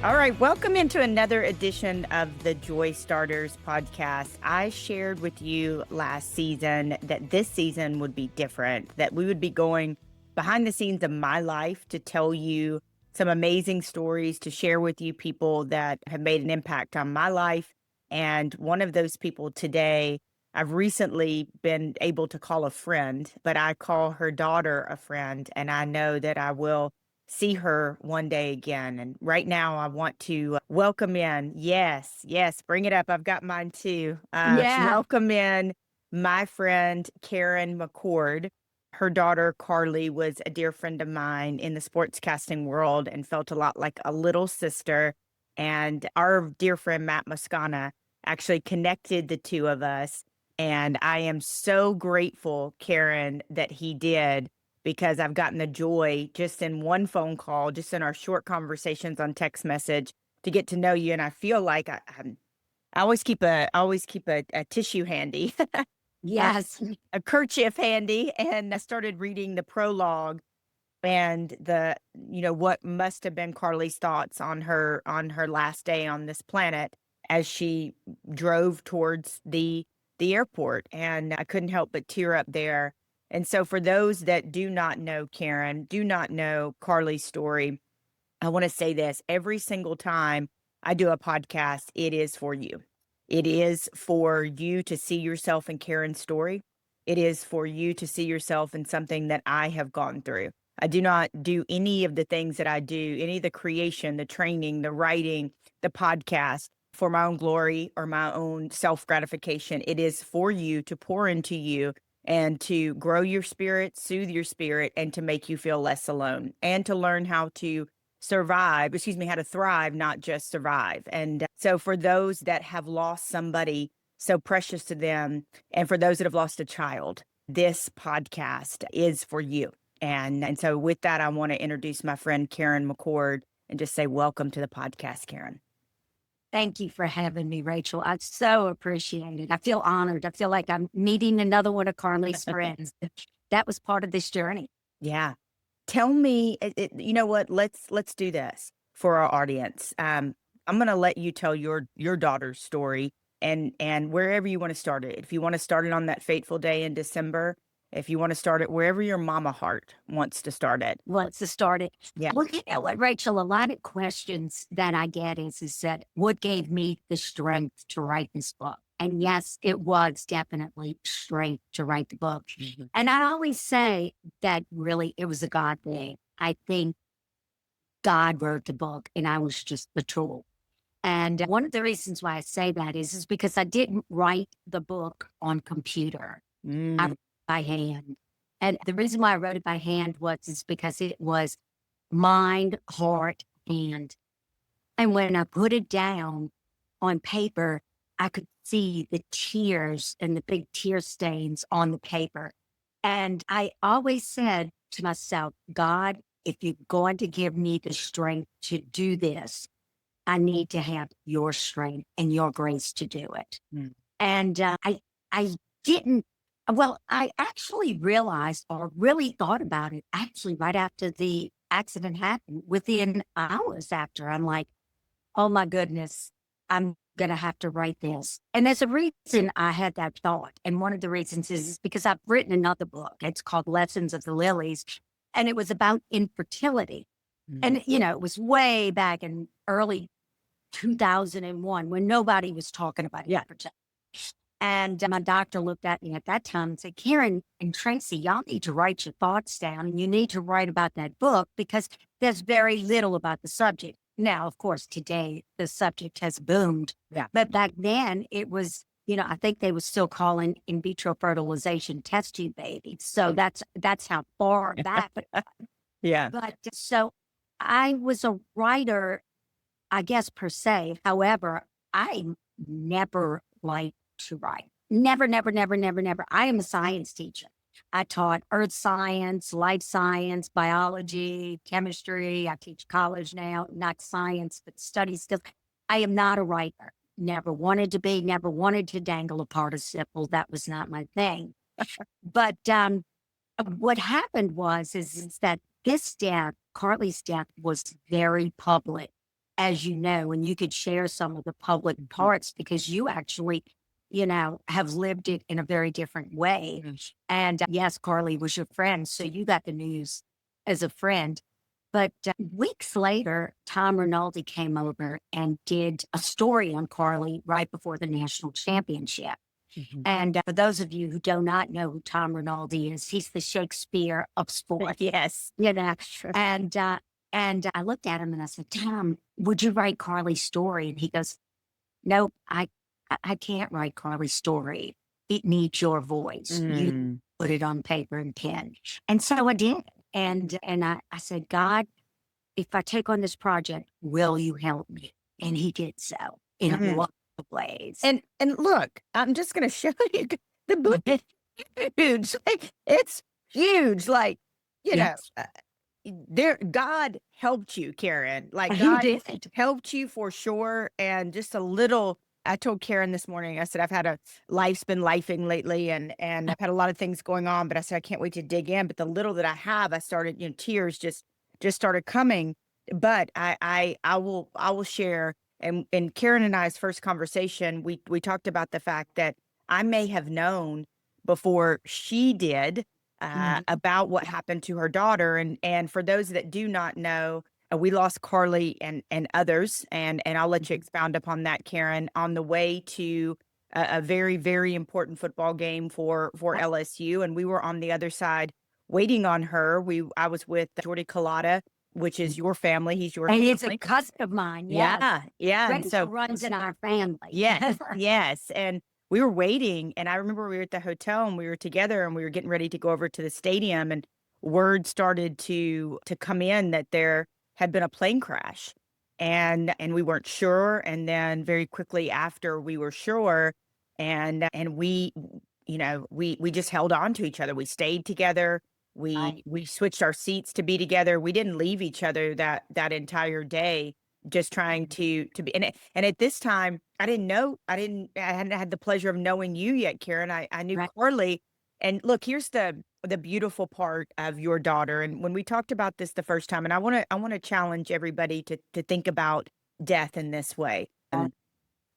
All right, welcome into another edition of the Joy Starters podcast. I shared with you last season that this season would be different, that we would be going behind the scenes of my life to tell you some amazing stories, to share with you people that have made an impact on my life. And one of those people today, I've recently been able to call a friend, but I call her daughter a friend, and I know that I will see her one day again. And right now, I want to welcome in. Yes, bring it up. I've got mine too. Yeah. Welcome in my friend, Karen McCord. Her daughter, Carly, was a dear friend of mine in the sportscasting world and felt a lot like a little sister. And our dear friend, Matt Moscana, actually connected the two of us. And I am so grateful, Karen, that he did, because I've gotten the joy just in one phone call, just in our short conversations on text message, to get to know you. And I feel like I always keep a tissue handy, uh, Yes. a kerchief handy. And I started reading the prologue and what must have been Carly's thoughts on her last day on this planet as she drove towards the airport. And I couldn't help but tear up there. And so for those that do not know Karen, do not know Carly's story, I want to say this: every single time I do a podcast, it is for you. It is for you to see yourself in Karen's story. It is for you to see yourself in something that I have gone through. I do not do any of the things that I do, any of the creation, the training, the writing, the podcast for my own glory or my own self gratification. It is for you, to pour into you and to grow your spirit, soothe your spirit, and to make you feel less alone, and to learn how to how to thrive, not just survive. And so for those that have lost somebody so precious to them, and for those that have lost a child, this podcast is for you. And so with that, I want to introduce my friend Karen McCord and just say welcome to the podcast, Karen. Thank you for having me, Rachel. I so appreciate it. I feel honored. I feel like I'm meeting another one of Carly's friends. That was part of this journey. Yeah. Tell me, you know what? Let's do this for our audience. I'm gonna let you tell your daughter's story, and wherever you want to start it. If you want to start it on that fateful day in December, if you want to start it wherever your mama heart wants to start it. Once it started. Yeah. Well, you know what, Rachel, a lot of questions that I get is that what gave me the strength to write this book? And yes, it was definitely strength to write the book. Mhm. And I always say that really it was a God thing. I think God wrote the book and I was just the tool. And one of the reasons why I say that is because I didn't write the book on computer. I wrote Mm. it by hand. And the reason why I wrote it by hand is because it was mind, heart, hand. And when I put it down on paper, I could see the tears and the big tear stains on the paper. And I always said to myself, God, if you're going to give me the strength to do this, I need to have your strength and your grace to do it. Mm. And I didn't, well, I actually realized or really thought about it actually right after the accident happened, within hours after. I'm like, oh my goodness, I'm going to have to write this. And there's a reason I had that thought. And one of the reasons is because I've written another book. It's called Lessons of the Lilies. And it was about infertility. Mm. And, you know, it was way back in early 2001 when nobody was talking about Yeah. infertility. And my doctor looked at me at that time and said, Karen and Tracy, y'all need to write your thoughts down and you need to write about that book because there's very little about the subject. Now, of course, today the subject has boomed. Yeah. But back then it was, you know, I think they were still calling in vitro fertilization test tube babies. So that's how far back. Yeah. But so I was a writer, I guess, per se. However, I never liked to write. Never, never, never, never, never. I am a science teacher. I taught earth science, life science, biology, chemistry. I teach college now, not science, but study skills. I am not a writer. Never wanted to be, never wanted to dangle a participle. That was not my thing. But what happened is that this death, Carly's death, was very public. as you know, and you could share some of the public parts because you actually, have lived it in a very different way. And yes, Carly was your friend. So you got the news as a friend. But weeks later, Tom Rinaldi came over and did a story on Carly right before the national championship. And for those of you who do not know who Tom Rinaldi is, he's the Shakespeare of sport. Yes. Sure. And I looked at him and I said, Tom, would you write Carly's story? And he goes, nope, I can't write Carly's story. It needs your voice. You put it on paper and pen. And so I did. And I said, God, if I take on this project, will you help me? And he did so in a lot of ways. And look, I'm just going to show you the book is huge. Like, it's huge. Like, Yes. God helped you, Karen. Like, He God did. helped you for sure. And just a little, I told Karen this morning, I said, I've had life's been lifing lately and I've had a lot of things going on, but I said, I can't wait to dig in. But the little that I have, I started, tears just started coming. But I will share. And in Karen and I's first conversation, we talked about the fact that I may have known before she did about what happened to her daughter. And for those that do not know, we lost Carly and others, and I'll let you expound upon that, Karen, on the way to a very, very important football game for LSU. And we were on the other side waiting on her. I was with Jordy Collada, which is your family. He's your And family. it's a cousin of mine. Yes. Yeah. And Rachel so runs in our family. yes. And we were waiting, and I remember we were at the hotel and we were together and we were getting ready to go over to the stadium, and word started to come in that there had been a plane crash, and we weren't sure. And then very quickly after we were sure, and we, we just held on to each other. We stayed together. We switched our seats to be together. We didn't leave each other that entire day, just trying to be. And at this time, I hadn't had the pleasure of knowing you yet, Karen. I knew Carly. And look, here's the beautiful part of your daughter. And when we talked about this the first time, and I want to challenge everybody to think about death in this way.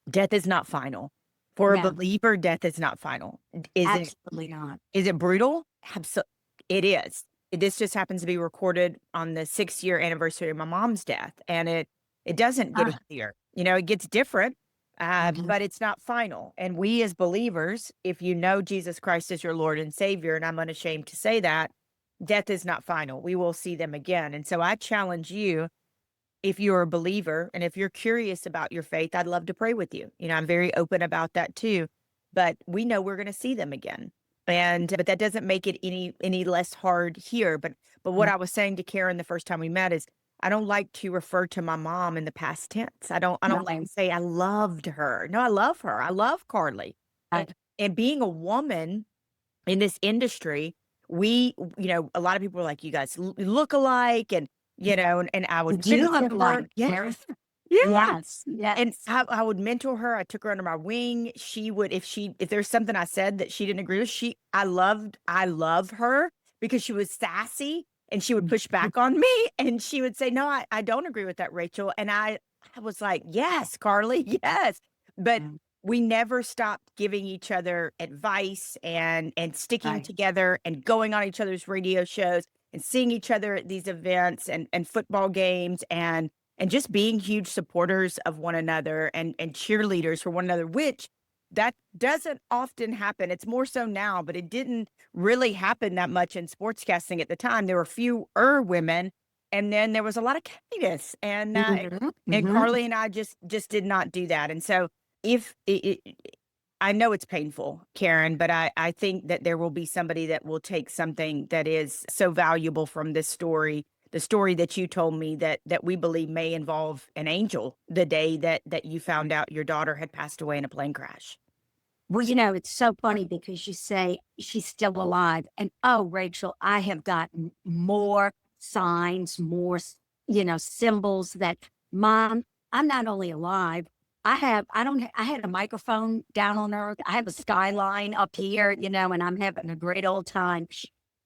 Death is not final. For a believer, death is not final. Absolutely not. Is it brutal? Absolutely. It is. This just happens to be recorded on the 6-year anniversary of my mom's death. And it doesn't get easier. It gets different, but it's not final. And we as believers, if you know Jesus Christ as your Lord and Savior, and I'm unashamed to say that, death is not final. We will see them again. And so I challenge you, if you're a believer and if you're curious about your faith, I'd love to pray with you. I'm very open about that too. But we know we're going to see them again. But that doesn't make it any less hard here. But what I was saying to Karen the first time we met is, I don't like to refer to my mom in the past tense. I don't like to say I loved her. No, I love her. I love Carly. And being a woman in this industry, we, a lot of people are like, you guys look alike, and and I would mentor her. Yes. And I would mentor her. I took her under my wing. She would, if there's something I said that she didn't agree with, I love her because she was sassy and she would push back on me, and she would say, no, I don't agree with that, Rachel. And I was like, yes, Carly, yes. But we never stopped giving each other advice and sticking together and going on each other's radio shows and seeing each other at these events and football games and just being huge supporters of one another and cheerleaders for one another, which that doesn't often happen. It's more so now, but it didn't really happen that much in sportscasting at the time. There were fewer women, and then there was a lot of cattiness, and Carly and I just did not do that. And so I know it's painful, Karen, but I think that there will be somebody that will take something that is so valuable from this story, the story that you told me that we believe may involve an angel, the day that you found out your daughter had passed away in a plane crash. Well, it's so funny because you say she's still alive. And oh, Rachel, I have gotten more signs, more, symbols that, Mom, I'm not only alive, I had a microphone down on earth. I have a skyline up here, and I'm having a great old time.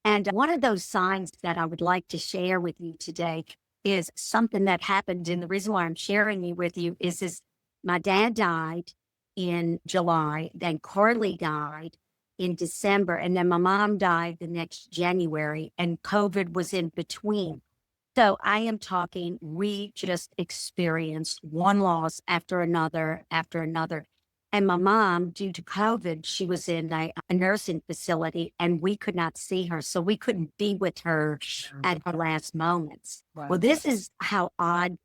And one of those signs that I would like to share with you today is something that happened. And the reason why I'm sharing it with you is my dad died in July, then Carly died in December, and then my mom died the next January, and COVID was in between. So I am talking, we just experienced one loss after another, after another. And my mom, due to COVID, she was in a nursing facility and we could not see her. So we couldn't be with her at her last moments. Well, Wow. this is how odd,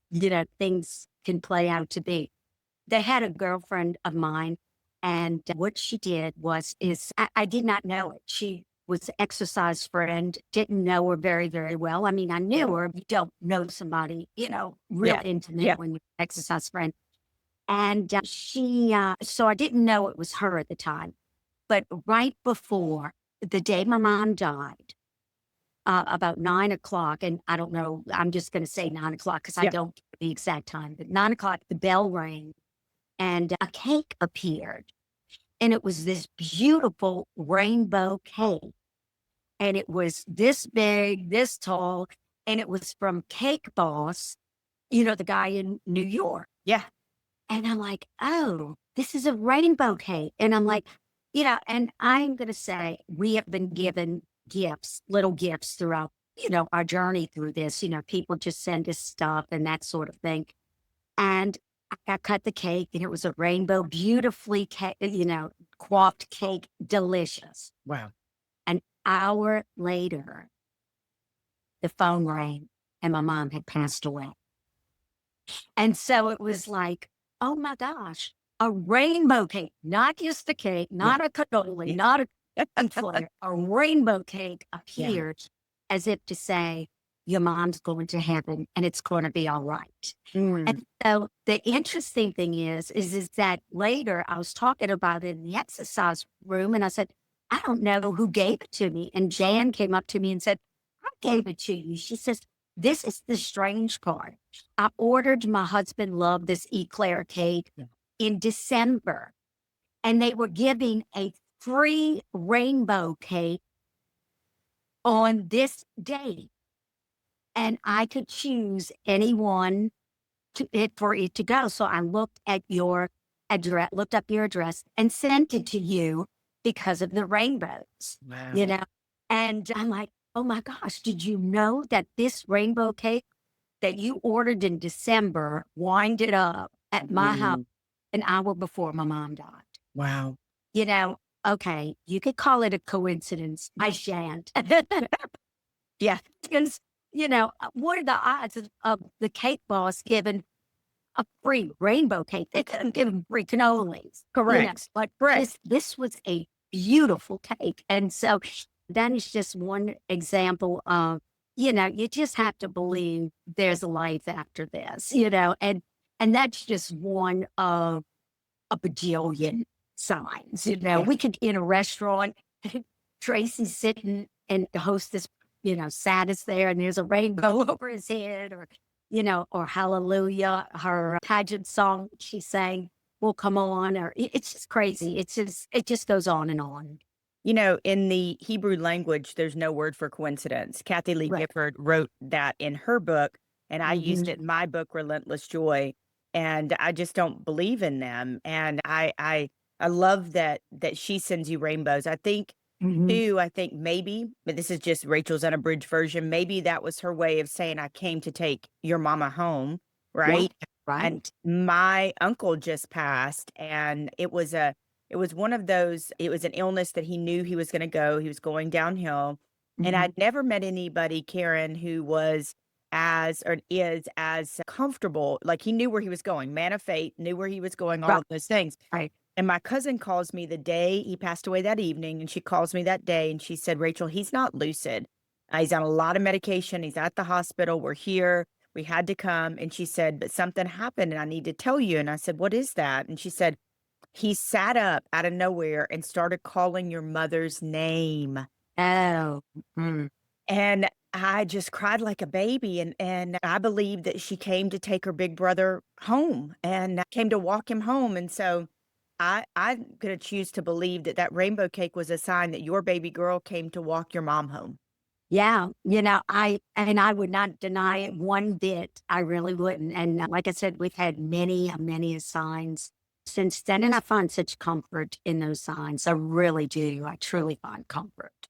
things can play out to be. They had a girlfriend of mine, and what she did is I did not know it. She was an exercise friend, didn't know her very, very well. I mean, I knew her. You don't know somebody, real Yeah. intimate Yeah. when you're an exercise friend. And so I didn't know it was her at the time. But right before the day my mom died, about 9 o'clock, and I don't know, I'm just going to say 9 o'clock because I Yeah. don't know the exact time, but 9 o'clock, the bell rang and a cake appeared. And it was this beautiful rainbow cake. And it was this big, this tall, and it was from Cake Boss, the guy in New York. Yeah. And I'm like, oh, this is a rainbow cake. And I'm like, and I'm going to say we have been given gifts, little gifts throughout, our journey through this. People just send us stuff and that sort of thing. And I cut the cake and it was a rainbow, beautifully, coiffed cake, delicious. Wow. An hour later, the phone rang and my mom had passed away. And so it was like, oh my gosh, a rainbow cake, not just a cake, Yeah. not a cannoli, Yeah. not a flare, a rainbow cake Yeah. appeared as if to say, your mom's going to heaven and it's going to be all right. Mm. And so the interesting thing is that later I was talking about it in the exercise room and I said, I don't know who gave it to me. And Jan came up to me and said, I gave it to you. She says, this is the strange part. I ordered, my husband loved this eclair cake Yeah. in December, and they were giving a free rainbow cake on this day. And I could choose anyone for it to go. So I looked at your address, looked up your address and sent it to you because of the rainbows, Wow. And I'm like, oh my gosh, did you know that this rainbow cake that you ordered in December winded up at my house Mm. an hour before my mom died? Wow. You know, okay, you could call it a coincidence. I shan't. Yeah. Because, what are the odds of the cake boss giving a free rainbow cake? They couldn't give him free cannolis. Correct. But Correct. this was a beautiful cake. And so that is just one example of, you just have to believe there's a life after this, and that's just one of a bajillion signs. Yeah. We could in a restaurant, Tracy's sitting and the hostess, saddest there, and there's a rainbow over his head, or Hallelujah, her pageant song she sang will come on, or it's just crazy. It just goes on and on. In the Hebrew language, there's no word for coincidence. Kathy Lee Right. Gifford wrote that in her book, and I used Hmm. it in my book, Relentless Joy. And I just don't believe in them. And I love that she sends you rainbows. I think Hmm. too, I think maybe, but this is just Rachel's unabridged version. Maybe that was her way of saying, I came to take your mama home, Yeah. right? And Right. my uncle just passed, and it was one of those, it was an illness that he knew he was going to go. He was going downhill. And Hmm. I'd never met anybody, Karen, who was as or is as comfortable. Like he knew where he was going, man of faith, knew where he was going, all Right. of those things. Right. And my cousin calls me the day he passed away that evening, and she calls me that day and she said, Rachel, he's not lucid. He's on a lot of medication. He's at the hospital. We're here. We had to come. And she said, but something happened and I need to tell you. And I said, what is that? And she said, he sat up out of nowhere and started calling your mother's name. Oh. Mm. And I just cried like a baby, and I believe that she came to take her big brother home and came to walk him home, and so I'm gonna choose to believe that that rainbow cake was a sign that your baby girl came to walk your mom home. Yeah, I would not deny it one bit. I really wouldn't. And like I said, we've had many signs since then. And I find such comfort in those signs. I really do. I truly find comfort.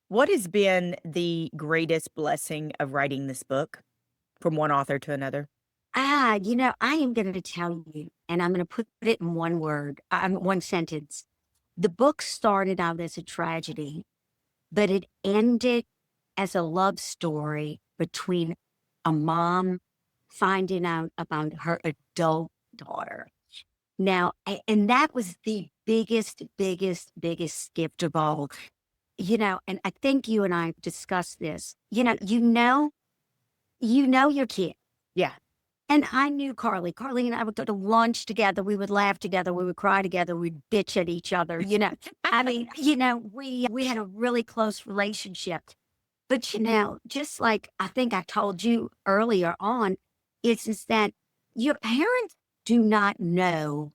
What has been the greatest blessing of writing this book from one author to another? I am going to tell you, and I'm going to put it in one word, one sentence. The book started out as a tragedy, but it ended as a love story between a mom finding out about her adult daughter. Now, and that was the biggest gift of all. And I think you and I discussed this. You know your kid. Yeah. And I knew Carly. Carly and I would go to lunch together. We would laugh together. We would cry together. We'd bitch at each other. I mean, we had a really close relationship. But just like I think I told you earlier on, it's that your parents do not know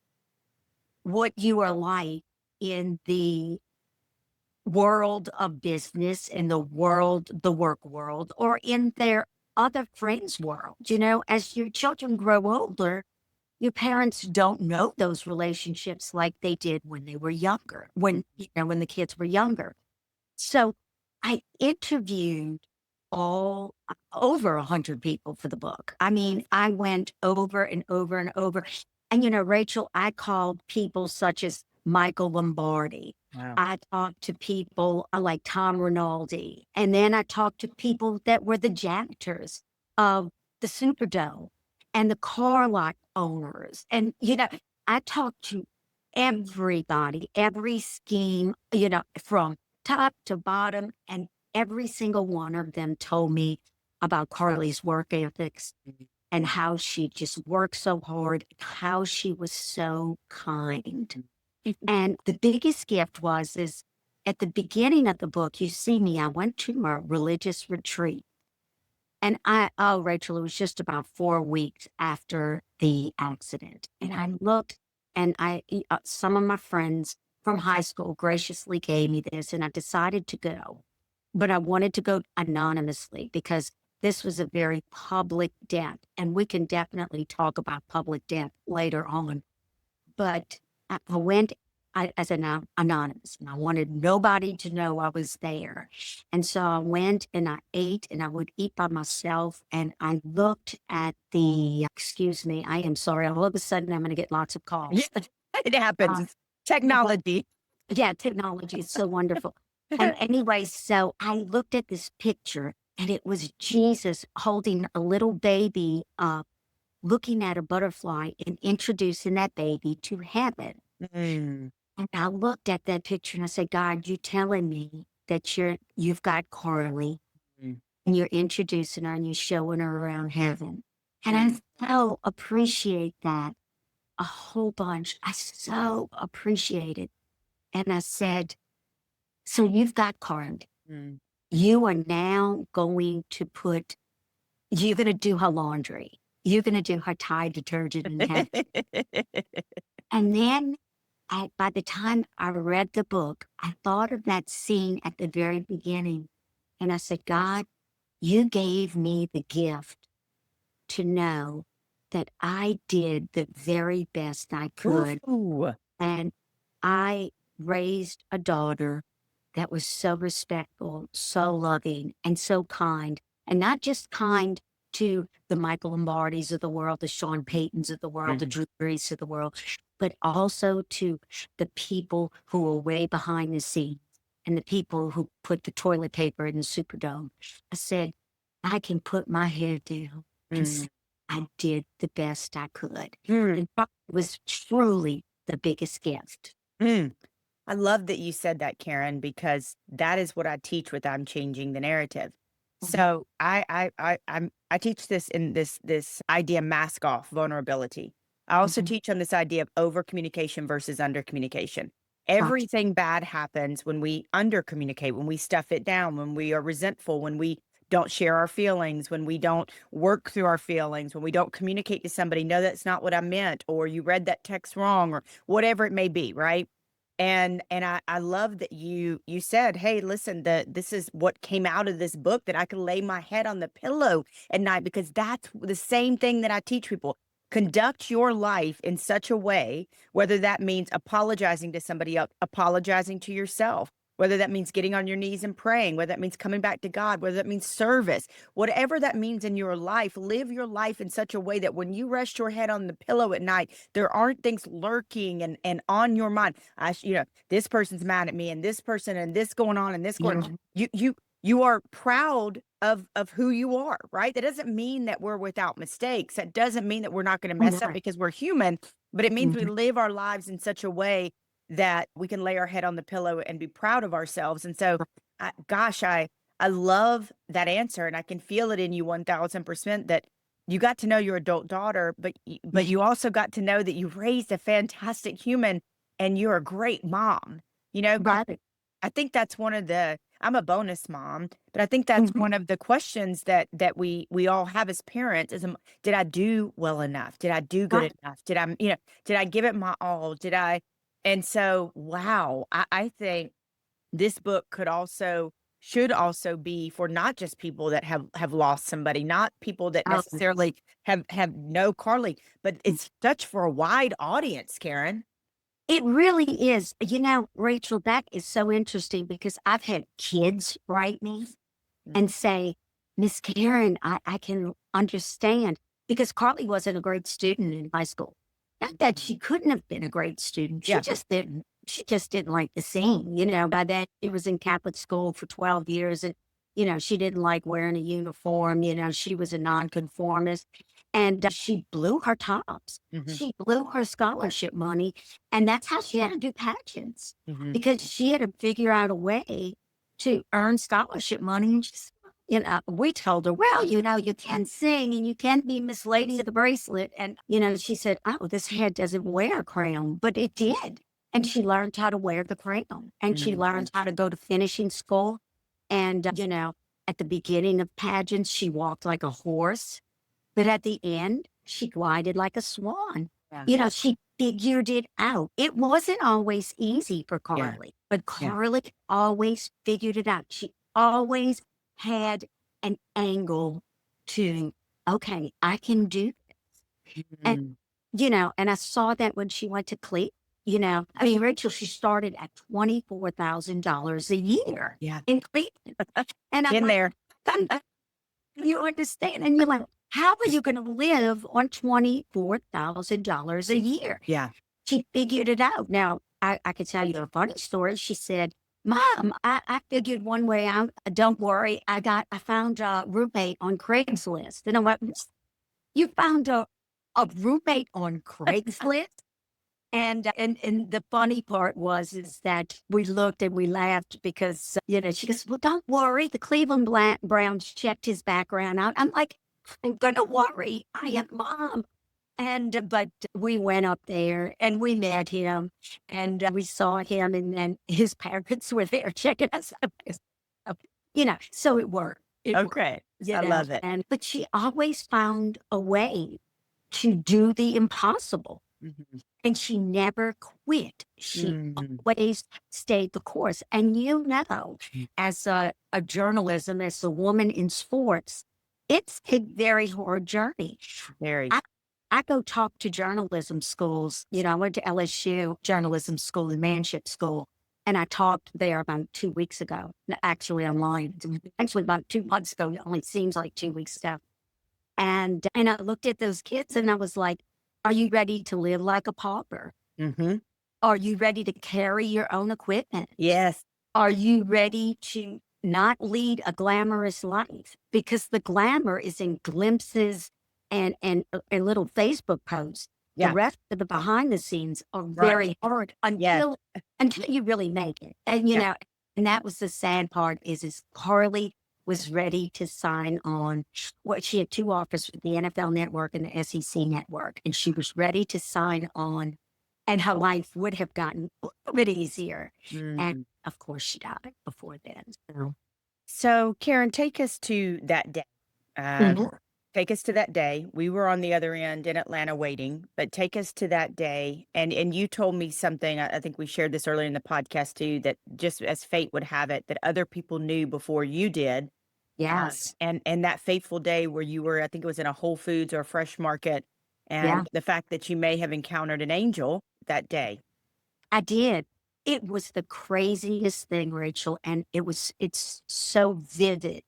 what you are like in the world of business, in the work world, or in their other friends' world. As your children grow older, your parents don't know those relationships like they did when they were younger, when the kids were younger. So I interviewed all over 100 people for the book. I mean, I went over and over and over. And, Rachel, I called people such as Michael Lombardi. Wow. I talked to people like Tom Rinaldi. And then I talked to people that were the janitors of the Superdome and the car lot owners. And, I talked to everybody, every scheme, from top to bottom, and every single one of them told me about Carly's work ethics and how she just worked so hard, how she was so kind. And the biggest gift is at the beginning of the book, you see me, I went to a religious retreat. And Rachel, it was just about 4 weeks after the accident. And I looked and some of my friends from high school graciously gave me this and I decided to go. But I wanted to go anonymously because this was a very public death. And we can definitely talk about public death later on. But I went as an anonymous, and I wanted nobody to know I was there. And so I went and I ate, and I would eat by myself. And I looked at excuse me, I am sorry. All of a sudden, I'm going to get lots of calls. Yeah, it happens. It's technology. Yeah, technology is so wonderful. And anyway, so I looked at this picture, and it was Jesus holding a little baby up, looking at a butterfly and introducing that baby to heaven. Mm. And I looked at that picture and I said, God, you telling me that you've got Carly Mm. and you're introducing her and you're showing her around heaven. And I so appreciate that a whole bunch. I so appreciate it. And I said, so you've got Carly. Mm. You are now you're going to do her laundry. You're going to do her Tide detergent and have, and then by the time I read the book, I thought of that scene at the very beginning. And I said, God, you gave me the gift to know that I did the very best I could. Ooh. And I raised a daughter that was so respectful, so loving, and so kind. And not just kind to the Michael Lombardis of the world, the Sean Paytons of the world, the Drew Brees of the world, but also to the people who were way behind the scenes and the people who put the toilet paper in the Superdome. I said, I can put my head down and say, I did the best I could. Mm. It was truly the biggest gift. Mm. I love that you said that, Karen, because that is what I teach with I'm changing the narrative. So I teach this in this idea mask off vulnerability. I also teach on this idea of over communication versus under communication. Everything bad happens when we under communicate, when we stuff it down, when we are resentful, when we don't share our feelings, when we don't work through our feelings, when we don't communicate to somebody, no, that's not what I meant, or you read that text wrong, or whatever it may be, right? And I love that you said, "Hey, listen, this is what came out of this book that I can lay my head on the pillow at night," because that's the same thing that I teach people. Conduct your life in such a way, whether that means apologizing to somebody else, apologizing to yourself, whether that means getting on your knees and praying, whether that means coming back to God, whether that means service, whatever that means in your life, live your life in such a way that when you rest your head on the pillow at night, there aren't things lurking and on your mind. This person's mad at me and this person and this going on and this going Yeah. on. You are proud of who you are, right? That doesn't mean that we're without mistakes. That doesn't mean that we're not going to mess up Right. because we're human, but it means we Mhm. live our lives in such a way that we can lay our head on the pillow and be proud of ourselves. And so, I love that answer, and I can feel it in you 1000% that you got to know your adult daughter, but you also got to know that you raised a fantastic human, and you're a great mom. You know, Right. I think that's one of the I'm a bonus mom, but I think that's Mhm. one of the questions that we all have as parents is, did I do well enough? Did I do good Right. enough? Did I give it my all? Did I? And so, wow, I think this book should also be for not just people that have lost somebody, not people that Um, necessarily have no Carly, but it's such for a wide audience, Karen. It really is. Rachel, that is so interesting because I've had kids write me Mm, and say, Miss Karen, I can understand because Carly wasn't a great student in high school. Not that mhm. she couldn't have been a great student. She Yeah. just didn't. She just didn't like the scene. By then she was in Catholic school for 12 years and, she didn't like wearing a uniform. She was a nonconformist and she blew her tops. Mhm, She blew her scholarship money. And that's how she had to do pageants mhm. because she had to figure out a way to earn scholarship money. And we told her, well, you can sing and you can be Miss Lady of the Bracelet. And, she said, oh, this head doesn't wear a crown, but it did. And she learned how to wear the crown and she Mhm. learned how to go to finishing school. And, at the beginning of pageants, she walked like a horse, but at the end, she glided like a swan. Yeah. She figured it out. It wasn't always easy for Yeah. Carly, but Yeah. Carly always figured it out. She always had an angle to, okay, I can do and Mhm. and I saw that when she went to Cleveland. I mean, Rachel, she started at $24,000 a year Yeah. in Cleveland. And I'm Been like, there. you understand? And you're like, how are you going to live on $24,000 a year? Yeah. She figured it out. Now, I could tell you a funny story. She said, Mom, I figured one way out. Don't worry. I found a roommate on Craigslist. And I'm like, you found a roommate on Craigslist? And the funny part is that we looked and we laughed because, she goes, well, don't worry. The Cleveland Browns checked his background out. I'm like, I'm going to worry. I am Mom. But we went up there and we met him and we saw him and then his parents were there checking us out. So it worked. It worked, Okay. I love it. but she always found a way to do the impossible Mhm. and she never quit. She Mhm. always stayed the course. And as a journalism, as a woman in sports, it's a very hard journey. Very. I, I go talk to journalism schools. I went to LSU journalism school and manship school. And I talked there about 2 weeks ago. Actually, online. Actually, about 2 months ago. It only seems like 2 weeks ago. And I looked at those kids and I was like, are you ready to live like a pauper? Mhm. Are you ready to carry your own equipment? Yes. Are you ready to not lead a glamorous life? Because the glamour is in glimpses and little Facebook posts. The Yeah. rest of the behind the scenes are Right. very hard Yes. until you really make it. And Yeah. and that was the sad part is Carly was ready to sign on. Well, she had two offers with the NFL network and the SEC network, and she was ready to sign on and her life would have gotten a little bit easier. And Mhm. of course, she died before then. So, So, Karen, take us to that day. Uh, Mhm. Take us to that day. We were on the other end in Atlanta waiting, but take us to that day. And you told me something, I think we shared this earlier in the podcast too, that just as fate would have it, that other people knew before you did. Yes. And that fateful day where you were, I think it was in a Whole Foods or a fresh market, Yeah, and the fact that you may have encountered an angel that day. I did. It was the craziest thing, Rachel, and it's so vivid.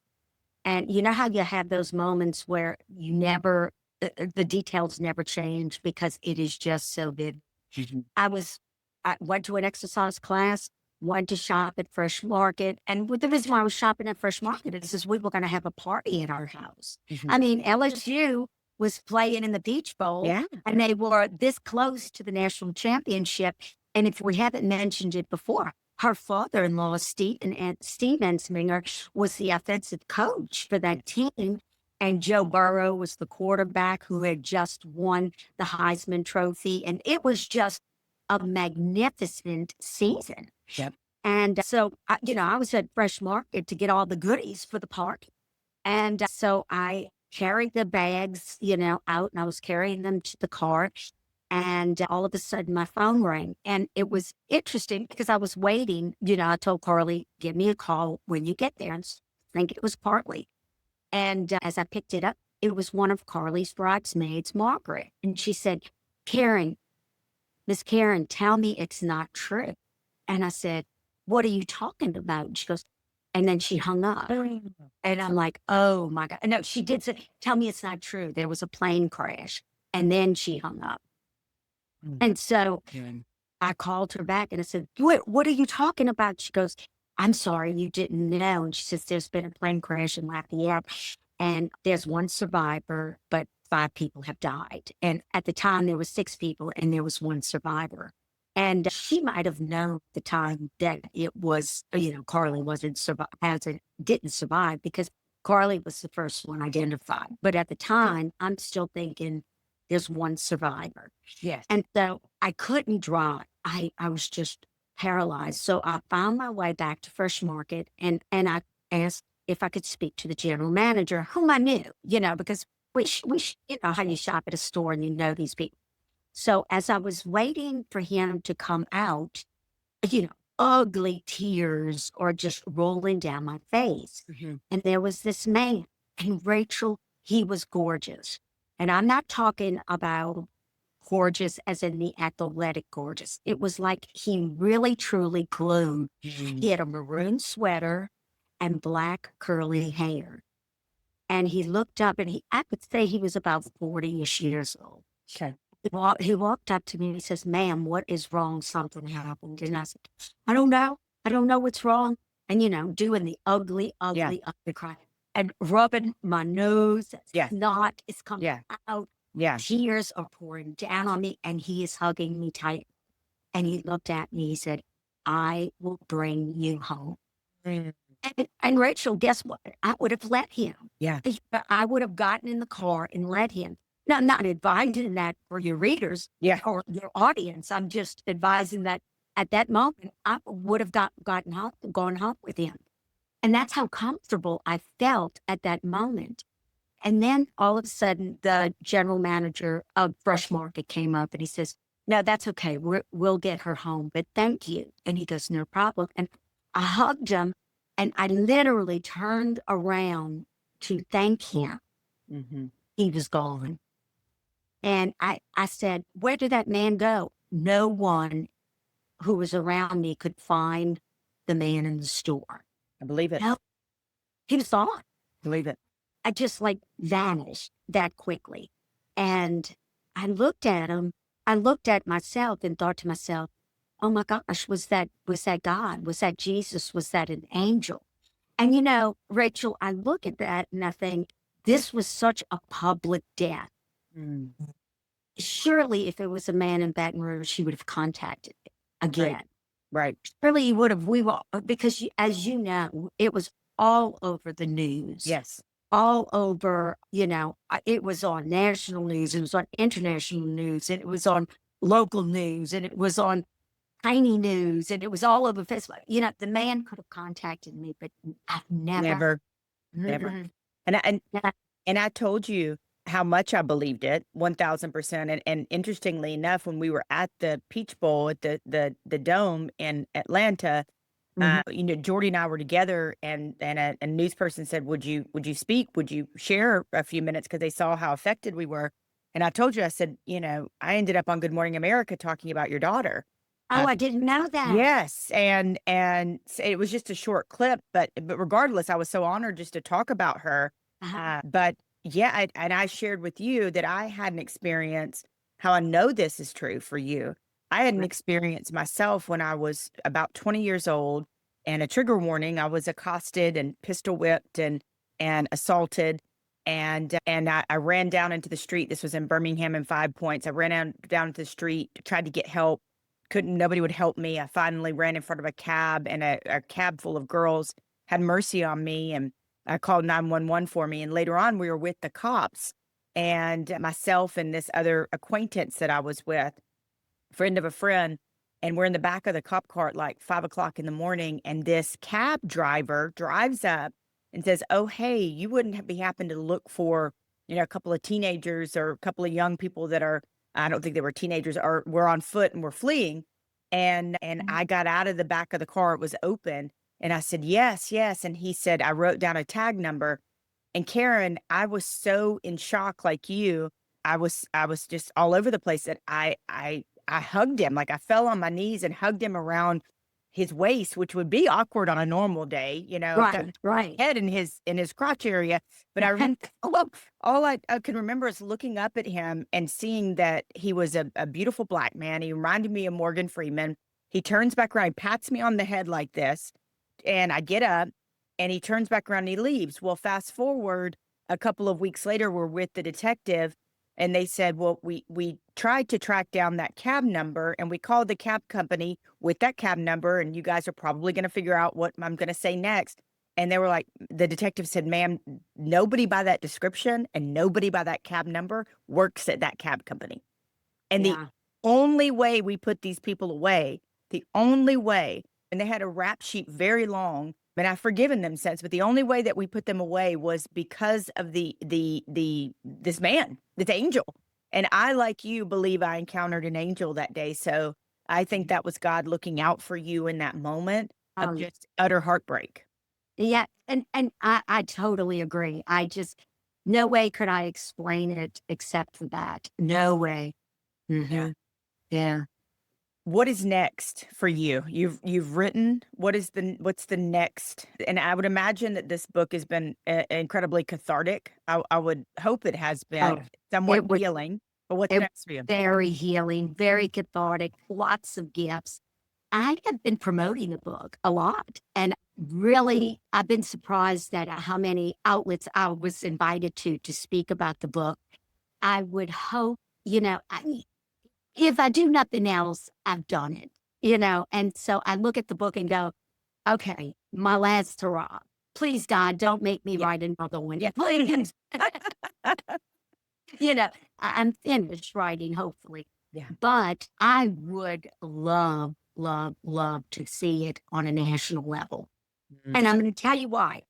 And you know how you have those moments where you never, the details never change because it is just so vivid. Mhm. I went to an exercise class, went to shop at Fresh Market. And the reason why I was shopping at Fresh Market is we were going to have a party at our house. Mhm. I mean, LSU was playing in the Beach Bowl Yeah. and they were this close to the national championship. And if we haven't mentioned it before, her father-in-law, Steve Ensminger, was the offensive coach for that team. And Joe Burrow was the quarterback who had just won the Heisman Trophy. And it was just a magnificent season. Yep. And so, I was at Fresh Market to get all the goodies for the party. And so I carried the bags, out and I was carrying them to the car. And all of a sudden my phone rang. And it was interesting because I was waiting. I told Carly, give me a call when you get there. And I think it was Carly. And as I picked it up, it was one of Carly's bridesmaids, Margaret. And she said, Karen, Miss Karen, tell me it's not true. And I said, what are you talking about? And she goes, and then she hung up. And I'm like, oh my God. No, she did say, tell me it's not true. There was a plane crash. And then she hung up. Mm. And so Karen. I called her back and I said, what are you talking about? She goes, I'm sorry, you didn't know. And she says, there's been a plane crash in Lafayette and there's one survivor, but 5 people have died. And at the time there was 6 people and there was one survivor. And she might have known at the time that it was, Carly didn't survive because Carly was the first one identified. But at the time, I'm still thinking there's one survivor. Yes. And so I couldn't drive. I was just paralyzed. So I found my way back to Fresh Market and I asked if I could speak to the general manager, whom I knew, because you know how you shop at a store and you know these people. So as I was waiting for him to come out, ugly tears are just rolling down my face. Mhm. And there was this man, and Rachel, he was gorgeous. And I'm not talking about gorgeous as in the athletic gorgeous. It was like he really truly glowed. Mhm. He had a maroon sweater and black curly hair. And he looked up and I would say he was about 40-ish years old. Okay. He walked up to me and he says, ma'am, what is wrong? Something happened. And I said, I don't know. I don't know what's wrong. And, doing the ugly, Yeah. ugly cry and rubbing my nose. Yeah. Snot is coming Yeah. out. Yeah. Tears are pouring down on me. And he is hugging me tight. And he looked at me. He said, I will bring you home. Mm. And Rachel, guess what? I would have let him. Yeah. I would have gotten in the car and let him. Now, I'm not advising that for your readers Yeah. or your audience. I'm just advising that at that moment, I would have gone home with him. And that's how comfortable I felt at that moment. And then all of a sudden, the general manager of Fresh Market came up and he says, no, that's okay. We'll get her home, but thank you. And he goes, no problem. And I hugged him and I literally turned around to thank him. Mhm. He was gone. And I said, where did that man go? No one who was around me could find the man in the store. I believe it. No, he was gone. Believe it. I just like vanished that quickly. And I looked at him. I looked at myself and thought to myself, oh my gosh, was that God? Was that Jesus? Was that an angel? And Rachel, I look at that and I think this was such a public death. Mm. Surely if it was a man in Baton Rouge, he would have contacted me again. Right. Surely he would have, because as you know, it was all over the news. Yes. All over, it was on national news, it was on international news, and it was on local news, and it was on tiny news, and it was all over Facebook. The man could have contacted me, but I've never. Never. Mm-mm. And Yeah. And I told you how much I believed it, 1000%. And interestingly enough, when we were at the Peach Bowl at the Dome in Atlanta, Mhm. Jordy and I were together, and a news person said, would you speak? Would you share a few minutes? Because they saw how affected we were. And I told you, I said, I ended up on Good Morning America talking about your daughter. Oh, I didn't know that. Yes, and it was just a short clip, but regardless, I was so honored just to talk about her. Uh-huh. But yeah, and I shared with you that I had an experience. How I know this is true for you. I had an Right. experience myself when I was about 20 years old, and a trigger warning. I was accosted and pistol whipped and assaulted, and I ran down into the street. This was in Birmingham and Five Points. I ran down into the street, tried to get help, couldn't, nobody would help me. I finally ran in front of a cab, and a cab full of girls had mercy on me, and I called 911 for me. And later on, we were with the cops, and myself and this other acquaintance that I was with, friend of a friend, and we're in the back of the cop car at like 5 o'clock in the morning. And this cab driver drives up and says, "Oh, hey, you wouldn't be happen to look for, a couple of teenagers or a couple of young people that are, I don't think they were teenagers, or were on foot and were fleeing." And Mhm. I got out of the back of the car, it was open. And I said, "Yes, yes." And he said, I wrote down a tag number. And Karen, I was so in shock like you. I was just all over the place that I hugged him. Like I fell on my knees and hugged him around his waist, which would be awkward on a normal day, got Right, right. head in his crotch area. But I remember all I can remember is looking up at him and seeing that he was a beautiful black man. He reminded me of Morgan Freeman. He turns back around, he pats me on the head like this, and I get up, and he turns back around and he leaves. Well, fast forward a couple of weeks later, we're with the detective, and they said, "Well, we tried to track down that cab number, and we called the cab company with that cab number, and you guys are probably going to figure out what I'm going to say next." And they were like, the detective said, "Ma'am, nobody by that description and nobody by that cab number works at that cab company. And the Yeah. only way we put these people away, the only way," and they had a rap sheet very long, and I've forgiven them since, but the only way that we put them away was because of this man, this angel. And I, like you, believe I encountered an angel that day. So I think that was God looking out for you in that moment of Um, just utter heartbreak. yeah, and I totally agree. I just no way could I explain it except for that. No way. Yeah. Mhm. Yeah. What is next for you? You've written. What's the next? And I would imagine that this book has been incredibly cathartic. I would hope it has been Oh, somewhat it was healing. But what's it was next for you? very healing, very cathartic, lots of gifts. I have been promoting the book a lot, and really, I've been surprised at how many outlets I was invited to speak about the book. I would hope, if I do nothing else, I've done it, and so I look at the book and go, "Okay, my last hurrah. Please, God, don't make me Yeah, write another one. yeah, Please." You know, I'm finished writing, hopefully, yeah. but I would love, love, love to see it on a national level. Mhm. And I'm going to tell you why.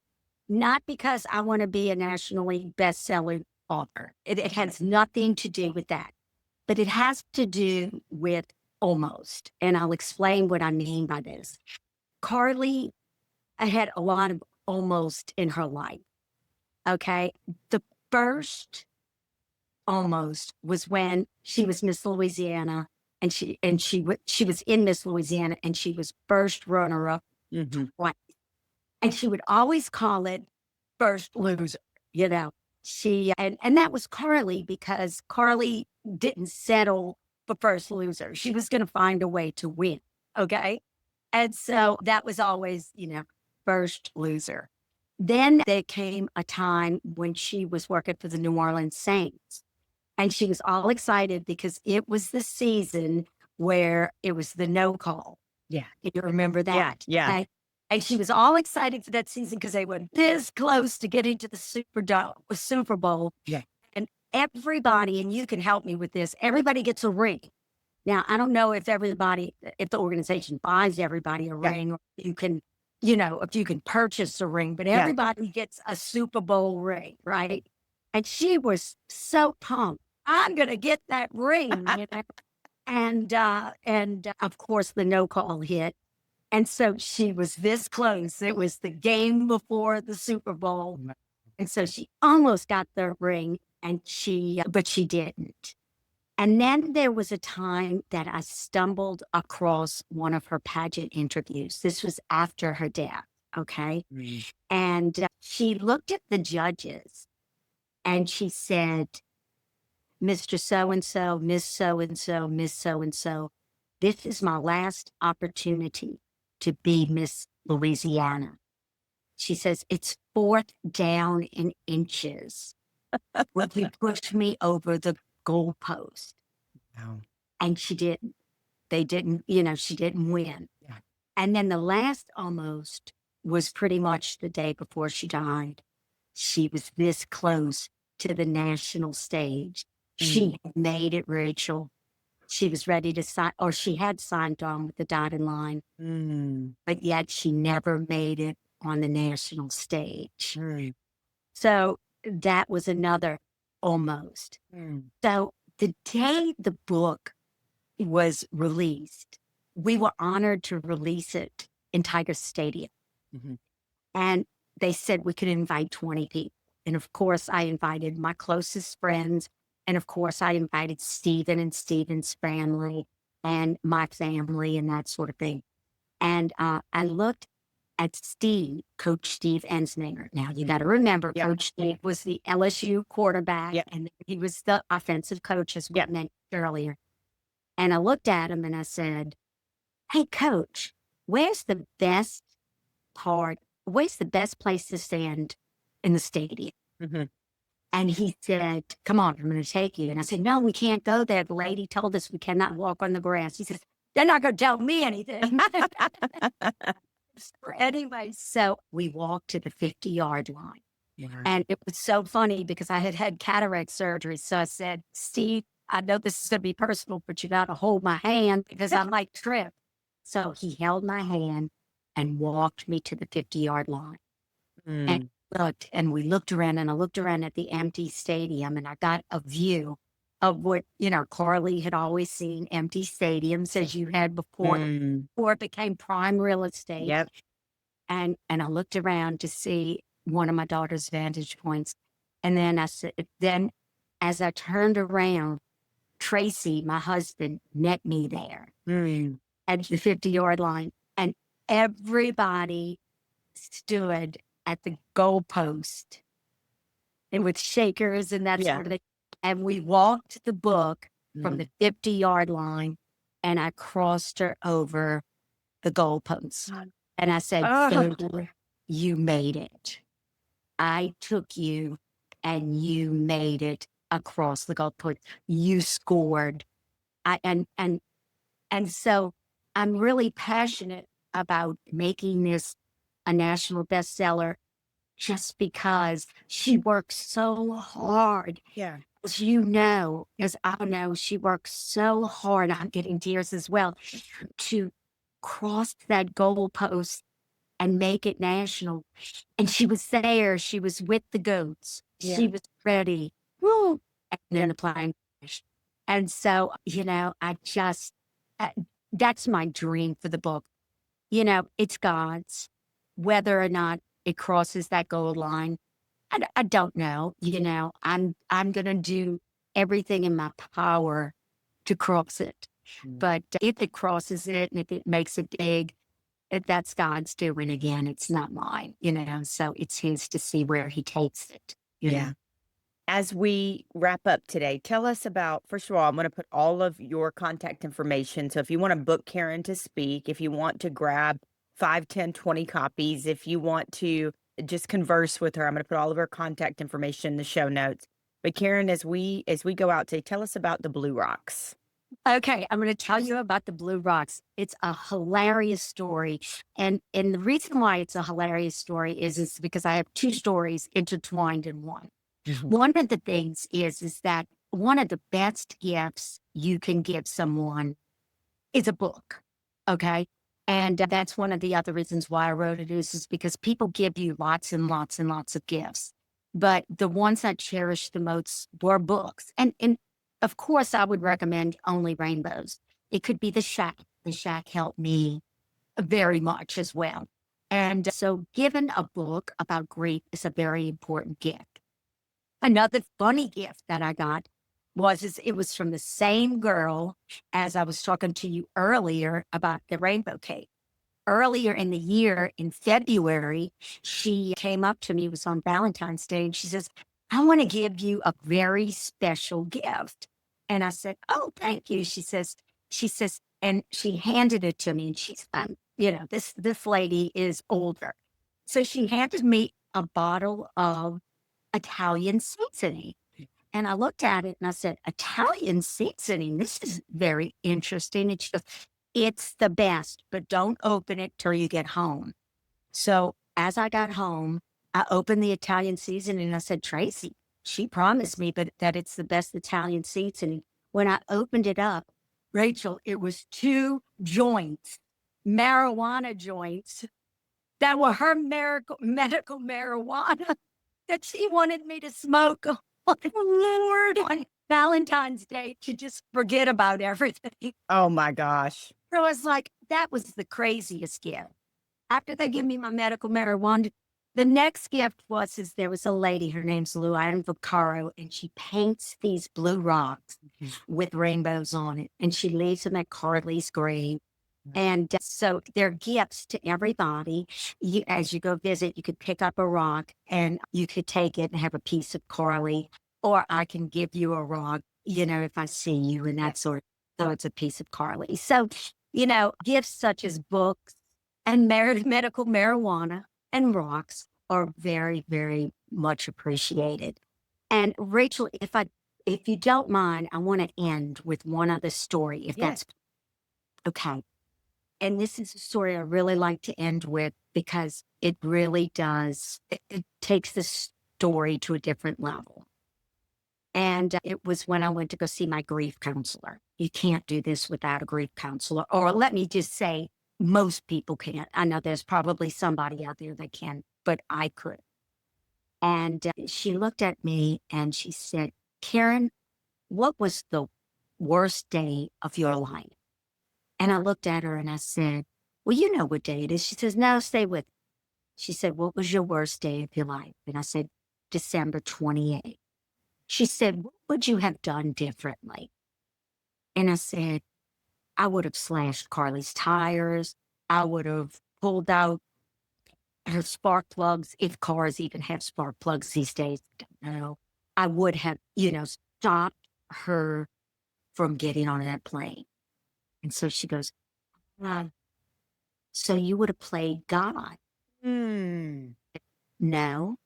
Not because I want to be a nationally best-selling author. It has nothing to do with that, but it has to do with almost. And I'll explain what I mean by this. Carly had a lot of almost in her life. Okay. The first almost was when she was Miss Louisiana, and she was in Miss Louisiana, and she was first runner up Mhm. twice, and she would always call it first loser. You know, and that was Carly, because Carly didn't settle for first loser. She was going to find a way to win. Okay, and so that was always first loser. Then there came a time when she was working for the New Orleans Saints, and she was all excited because it was the season where it was the no call. Yeah, You remember yeah, that? yeah, Okay. And she was all excited for that season because they were this close to getting to the Super Bowl. yeah, And everybody, and you can help me with this, everybody gets a ring. Now, I don't know if the organization buys everybody a yeah, ring, or if you can purchase a ring, but yeah. everybody gets a Super Bowl ring, right? And she was so pumped. I'm going to get that ring, you know? And of course the no call hit. And so she was this close. It was the game before the Super Bowl. And so she almost got the ring but she didn't. And then there was a time that I stumbled across one of her pageant interviews. This was after her death. Okay. And she looked at the judges and she said, Mr. So and so, Miss So and so, Miss So and so, this is my last opportunity to be Miss Louisiana. She says, it's 4th down in inches. Will you push me over the goalpost? Wow. And she didn't. They didn't, she didn't win. Yeah. And then the last almost was pretty much the day before she died. She was this close to the national stage. She made it, Rachel. She was ready to sign, or she had signed on with the dotted line, but yet she never made it on the national stage. So that was another almost. So the day the book was released, we were honored to release it in Tiger Stadium. And they said we could invite 20 people. And of course, I invited my closest friends. And of course, I invited Stephen and Stephen's family and my family and that sort of thing. And I looked at Steve, Coach Steve Ensminger. Now, you got to remember, Coach Steve was the LSU quarterback, and he was the offensive coach, as we mentioned earlier. And I looked at him and I said, hey, Coach, where's the best place to stand in the stadium? And he said, come on, I'm going to take you. And I said, no, we can't go there. The lady told us we cannot walk on the grass. He says, they're not going to tell me anything. Anyway, so we walked to the 50-yard line. And it was so funny because I had had cataract surgery. So I said, Steve, I know this is going to be personal, but you got to hold my hand because I might trip. So he held my hand and walked me to the 50-yard line. And we looked around, and I looked around at the empty stadium, and I got a view of what, Carly had always seen, empty stadiums as you had before it became prime real estate. And I looked around to see one of my daughter's vantage points. And then then as I turned around, Tracy, my husband, met me there at the 50-yard line. And everybody stood at the goalpost and with shakers and that sort of thing. And we walked the book from the 50-yard line, and I crossed her over the goalpost. And I said, Sandra, you made it. I took you and you made it across the goalpost. You scored. And so I'm really passionate about making this a national bestseller just because she works so hard. As as I know, she works so hard. I'm getting tears as well to cross that goalpost and make it national. And she was there. She was with the goats. She was ready. Woo! And then the plane crashed. And so, I just, that's my dream for the book. It's God's. Whether or not it crosses that goal line, I don't know. I'm going to do everything in my power to cross it. But if it crosses it and if it makes it big, that's God's doing again. It's not mine, so it's his to see where he takes it. You know? As we wrap up today, tell us about, first of all, I'm going to put all of your contact information. So if you want to book Karen to speak, if you want to grab 5, 10, 20 copies, if you want to just converse with her, I'm going to put all of her contact information in the show notes. But Karen, as we go out today, tell us about the Blue Rocks. Okay, I'm going to tell you about the Blue Rocks. It's a hilarious story. And the reason why it's a hilarious story is because I have 2 stories intertwined in one. One of the things is that one of the best gifts you can give someone is a book. Okay. And that's one of the other reasons why I wrote it is because people give you lots and lots and lots of gifts. But the ones I cherished the most were books. And of course, I would recommend Only Rainbows. It could be The Shack. The Shack helped me very much as well. And so, given a book about grief is a very important gift. Another funny gift that I got it was from the same girl as I was talking to you earlier about the rainbow cake. Earlier in the year, in February, she came up to me, it was on Valentine's Day, and she says, I want to give you a very special gift. And I said, oh, thank you. She says, and she handed it to me, and she's, this lady is older. So she handed me a bottle of Italian seasoning. And I looked at it and I said, Italian seasoning, this is very interesting. And she goes, it's the best, but don't open it till you get home. So as I got home, I opened the Italian seasoning and I said, Tracy, she promised me that it's the best Italian seasoning. When I opened it up, Rachel, it was 2 joints, marijuana joints that were her medical marijuana that she wanted me to smoke. Oh, Lord, on Valentine's Day to just forget about everything. Oh my gosh. So I was like, that was the craziest gift. After they give me my medical marijuana, the next gift there was a lady, her name's Luann Vaccaro, and she paints these blue rocks with rainbows on it. And she leaves them at Carly's grave. And so they're gifts to everybody. As you go visit, you could pick up a rock and you could take it and have a piece of Carly, or I can give you a rock, if I see you and that sort. So it's a piece of Carly. So, gifts such as books and medical marijuana and rocks are very, very much appreciated. And Rachel, if you don't mind, I want to end with one other story, if that's okay. And this is a story I really like to end with because it really does, it takes the story to a different level. And it was when I went to go see my grief counselor. You can't do this without a grief counselor. Or let me just say, most people can't. I know there's probably somebody out there that can, but I could. And she looked at me and she said, Karen, what was the worst day of your life? And I looked at her and I said, well, you know what day it is. She says, no, stay with me. She said, what was your worst day of your life? And I said, December 28th. She said, what would you have done differently? And I said, I would have slashed Carly's tires. I would have pulled out her spark plugs, if cars even have spark plugs these days. I don't know. I would have, stopped her from getting on that plane. And so she goes, so you would have played God. Mm. No,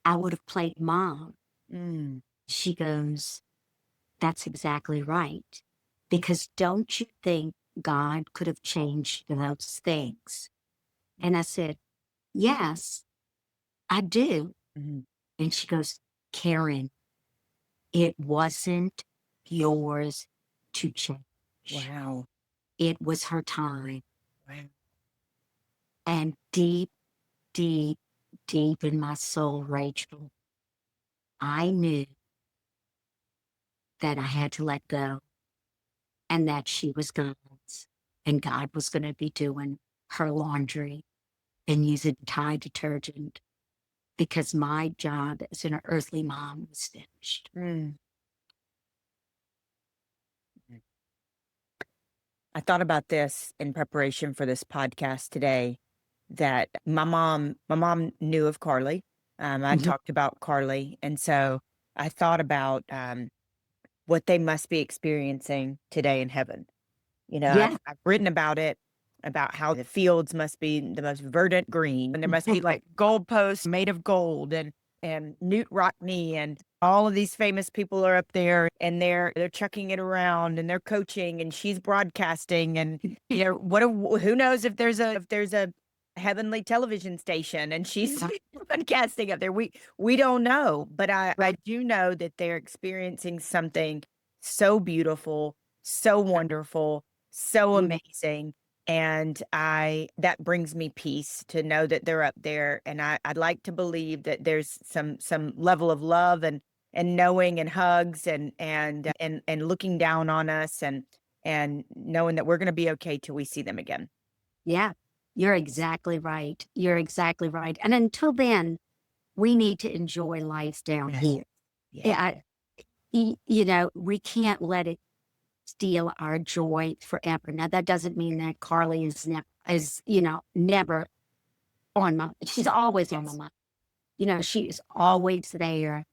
I would have played mom. Mm. She goes, that's exactly right. Because don't you think God could have changed those things? And I said, yes, I do. Mm-hmm. And she goes, Karen, it wasn't yours to change. Wow. It was her time. Wow. And deep, deep, deep in my soul, Rachel, I knew that I had to let go and that she was God's and God was going to be doing her laundry and using Tide detergent because my job as an earthly mom was finished. Mm. I thought about this in preparation for this podcast today, that my mom knew of Carly. I talked about Carly. And so I thought about what they must be experiencing today in heaven. Yeah. I've written about it, about how the fields must be the most verdant green, and there must be like goalposts made of gold, and Newt Rockney and all of these famous people are up there, and they're chucking it around and they're coaching and she's broadcasting, and who knows if there's a heavenly television station and she's broadcasting up there. We don't know, but I do know that they're experiencing something so beautiful, so wonderful, so amazing. And that brings me peace to know that they're up there. And I'd like to believe that there's some level of love and knowing and hugs and looking down on us and knowing that we're gonna be okay till we see them again. Yeah, you're exactly right. You're exactly right. And until then, we need to enjoy life down here. Yeah. Yeah, you know, we can't let it steal our joy forever. Now, that doesn't mean that Carly is, you know, never on my, she's always on my mind. You know, she is always there.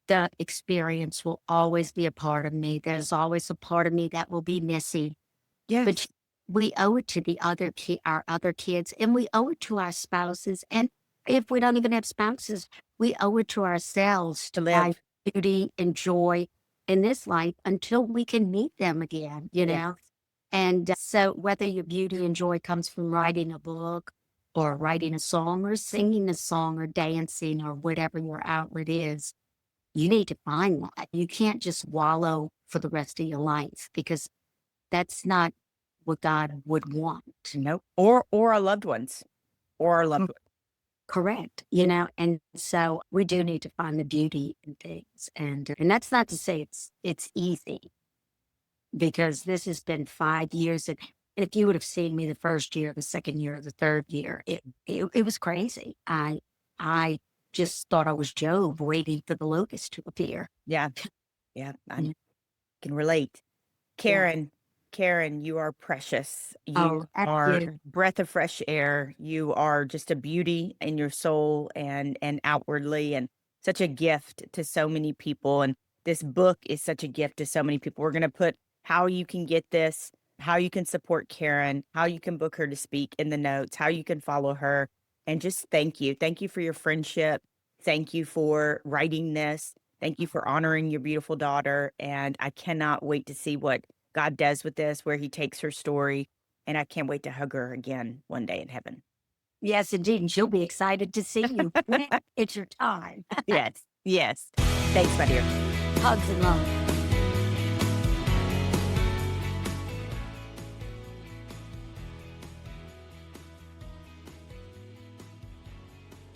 The experience will always be a part of me. There's always a part of me that will be missing, but Yes. we owe it to the our other kids, and we owe it to our spouses. And if we don't even have spouses, we owe it to ourselves To to find live. beauty and joy in this life until we can meet them again, you Yes. know? And so whether your beauty and joy comes from writing a book or writing a song or singing a song or dancing or whatever your outlet is, you need to find that. You can't just wallow for the rest of your life because that's not what God would want. Nope. Or our loved ones. Or our loved Mm. ones. Correct. You know, and so we do need to find the beauty in things. And that's not to say it's easy because this has been 5 years. And if you would have seen me the first year, the second year, the third year, it was crazy. I just thought I was Job waiting for the locust to appear. Yeah. Yeah. I Mm. can relate. Yeah. Karen, you are precious. Oh, You thank are you. breath of fresh air. You are just a beauty in your soul and outwardly and such a gift to so many people. And this book is such a gift to so many people. We're going to put how you can get this, how you can support Karen, how you can book her to speak in the notes, how you can follow her. And just thank you. Thank you for your friendship. Thank you for writing this. Thank you for honoring your beautiful daughter. And I cannot wait to see what God does with this, where he takes her story. And I can't wait to hug her again one day in heaven. Yes, indeed. And she'll be excited to see you when it's your time. Yes. Yes. Thanks, my dear. Hugs and love.